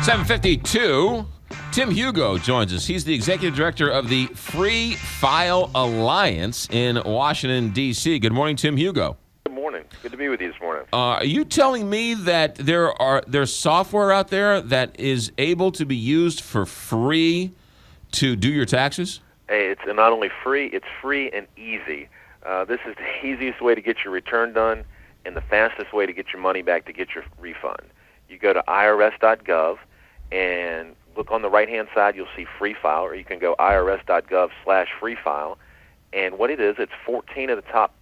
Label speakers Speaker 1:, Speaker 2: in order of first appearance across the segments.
Speaker 1: 7:52. Tim Hugo joins us. He's the executive director of the Free File Alliance in Washington, D.C. Good morning, Tim Hugo.
Speaker 2: Good morning. Good to be with you this morning.
Speaker 1: Are you telling me that there's software out there that is able to be used for free to do your taxes?
Speaker 2: Hey, it's not only free, it's free and easy. This is the easiest way to get your return done and the fastest way to get your money back to get your refund. You go to irs.gov and look on the right-hand side, you'll see Free File, or you can go irs.gov/Free File. And what it is, it's 14 of the top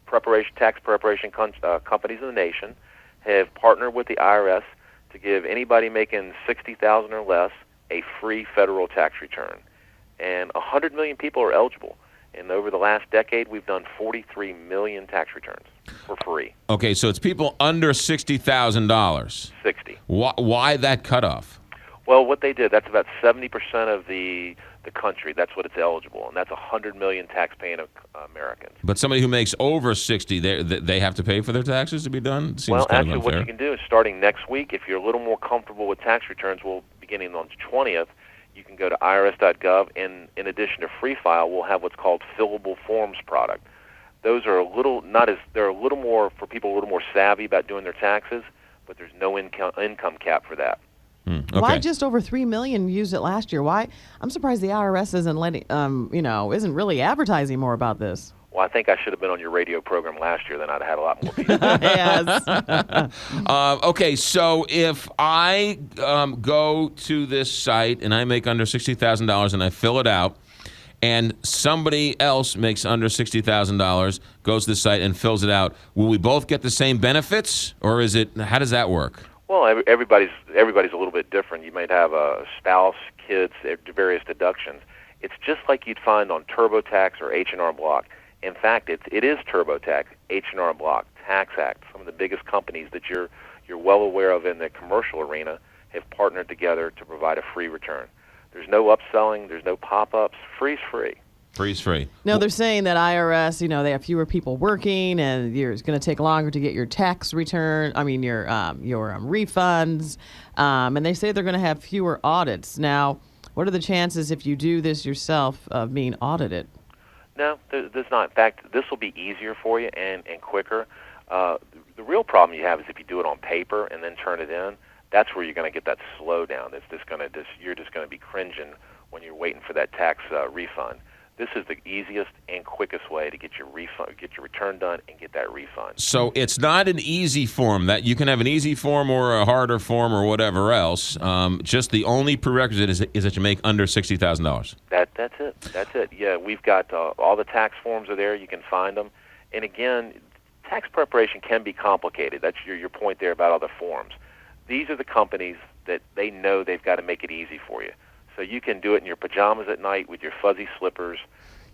Speaker 2: tax preparation companies in the nation have partnered with the IRS to give anybody making $60,000 or less a free federal tax return. And 100 million people are eligible. And over the last decade, we've done 43 million tax returns for free.
Speaker 1: Okay, so it's people under $60,000.
Speaker 2: 60.
Speaker 1: Why that cutoff?
Speaker 2: Well, what they did, that's about 70% of the country. That's what it's eligible, and that's 100 million tax-paying Americans.
Speaker 1: But somebody who makes over 60, they have to pay for their taxes to be done? Seems
Speaker 2: well,
Speaker 1: kind
Speaker 2: actually,
Speaker 1: of unfair.
Speaker 2: what you can do is starting next week, if you're a little more comfortable with tax returns, beginning on the 20th, you can go to irs.gov, and in addition to Free File, we'll have what's called fillable forms product. Those are they're a little more for people a little more savvy about doing their taxes, but there's no income cap for that.
Speaker 1: Okay.
Speaker 3: Why just over 3 million used it last year? Why? I'm surprised the IRS isn't really advertising more about this.
Speaker 2: Well, I think I should have been on your radio program last year. Then I'd have had a lot more people.
Speaker 3: Yes.
Speaker 1: Okay, so if I go to this site and I make under $60,000 and I fill it out, and somebody else makes under $60,000, goes to the site and fills it out, will we both get the same benefits, or how does that work?
Speaker 2: Well, everybody's a little bit different. You might have a spouse, kids, various deductions. It's just like you'd find on TurboTax or H&R Block. In fact, it is TurboTax, H&R Block, TaxAct. Some of the biggest companies that you're well aware of in the commercial arena have partnered together to provide a free return. There's no upselling. There's no pop-ups. Free's free.
Speaker 1: Free's free.
Speaker 3: No, they're saying that IRS, they have fewer people working, and it's going to take longer to get your tax return. Your refunds, and they say they're going to have fewer audits. Now, what are the chances if you do this yourself of being audited?
Speaker 2: No, there's not. In fact, this will be easier for you and quicker. The real problem you have is if you do it on paper and then turn it in. That's where you're going to get that slowdown. You're just going to be cringing when you're waiting for that tax refund. This is the easiest and quickest way to get your return done and get that refund.
Speaker 1: So it's not an easy form. That you can have an easy form or a harder form or whatever else. Just the only prerequisite is that you make under $60,000.
Speaker 2: That's it. That's it. Yeah, we've got all the tax forms are there. You can find them. And again, tax preparation can be complicated. That's your point there about all the forms. These are the companies that they know they've got to make it easy for you. So you can do it in your pajamas at night with your fuzzy slippers.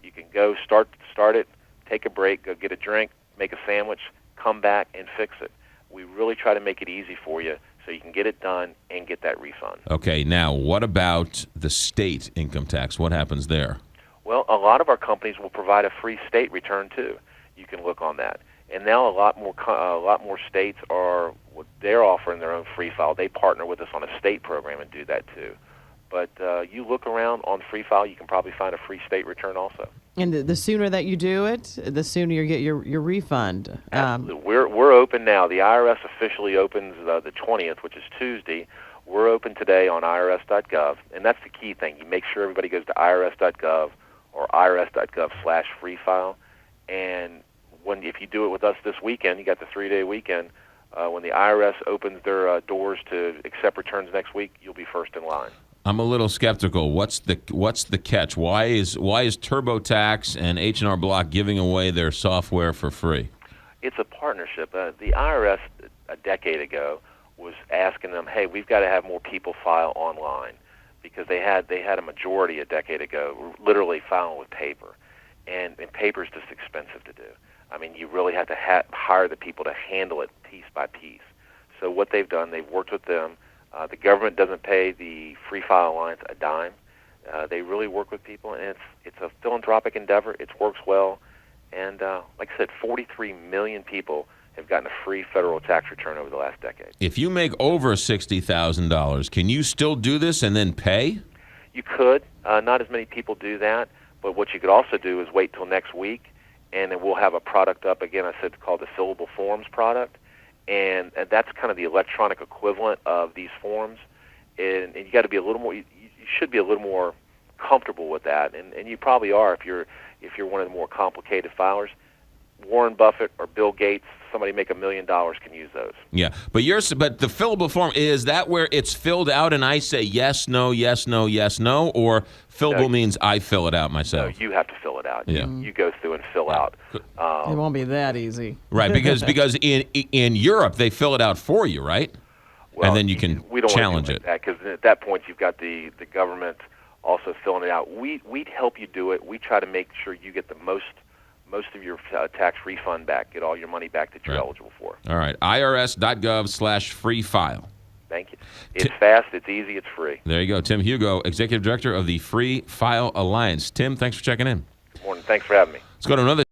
Speaker 2: You can go start it, take a break, go get a drink, make a sandwich, come back and fix it. We really try to make it easy for you so you can get it done and get that refund.
Speaker 1: Okay, now what about the state income tax? What happens there?
Speaker 2: Well, a lot of our companies will provide a free state return too. You can look on that. And now a lot more states they're offering their own Free File. They partner with us on a state program and do that too. But you look around on Free File, you can probably find a free state return also.
Speaker 3: And the sooner that you do it, the sooner you get your refund.
Speaker 2: Absolutely. We're open now. The IRS officially opens the 20th, which is Tuesday. We're open today on irs.gov, and that's the key thing. You make sure everybody goes to irs.gov or irs.gov/Free File. And if you do it with us this weekend, you got the 3-day weekend. When the IRS opens their doors to accept returns next week, you'll be first in line.
Speaker 1: I'm a little skeptical. What's the catch? Why is TurboTax and H&R Block giving away their software for free?
Speaker 2: It's a partnership. The IRS a decade ago was asking them, "Hey, we've got to have more people file online," because they had a majority a decade ago literally filing with paper, and paper is just expensive to do. I mean, you really have to hire the people to handle it piece by piece. So what they've done, they've worked with them. The government doesn't pay the Free File Alliance a dime. They really work with people, and it's a philanthropic endeavor. It works well, and like I said, 43 million people have gotten a free federal tax return over the last decade.
Speaker 1: If you make over $60,000, can you still do this and then pay?
Speaker 2: You could. Not as many people do that, but what you could also do is wait till next week, and then we'll have a product up again. I said it's called the Fillable Forms product, and that's kind of the electronic equivalent of these forms. And you got to be a little more. You should be a little more comfortable with that, and you probably are if you're one of the more complicated filers. Warren Buffett or Bill Gates, somebody make $1 million can use those.
Speaker 1: Yeah, but the fillable form, is that where it's filled out and I say yes, no, yes, no, yes, no, or fillable means I fill it out myself?
Speaker 2: No, you have to fill it out.
Speaker 1: Yeah.
Speaker 2: You go through and fill out.
Speaker 3: It won't be that easy.
Speaker 1: Right, because in Europe they fill it out for you, right?
Speaker 2: Well,
Speaker 1: and then you can
Speaker 2: we don't
Speaker 1: challenge
Speaker 2: want to do
Speaker 1: it.
Speaker 2: Because at that point you've got the government also filling it out. We'd help you do it. We try to make sure you get the most of your tax refund back, get all your money back that you're eligible for.
Speaker 1: All right, irs.gov/free file.
Speaker 2: Thank you. It's fast, it's easy, it's free.
Speaker 1: There you go. Tim Hugo, Executive Director of the Free File Alliance. Tim, thanks for checking in.
Speaker 2: Good morning. Thanks for having me.
Speaker 1: Let's go to another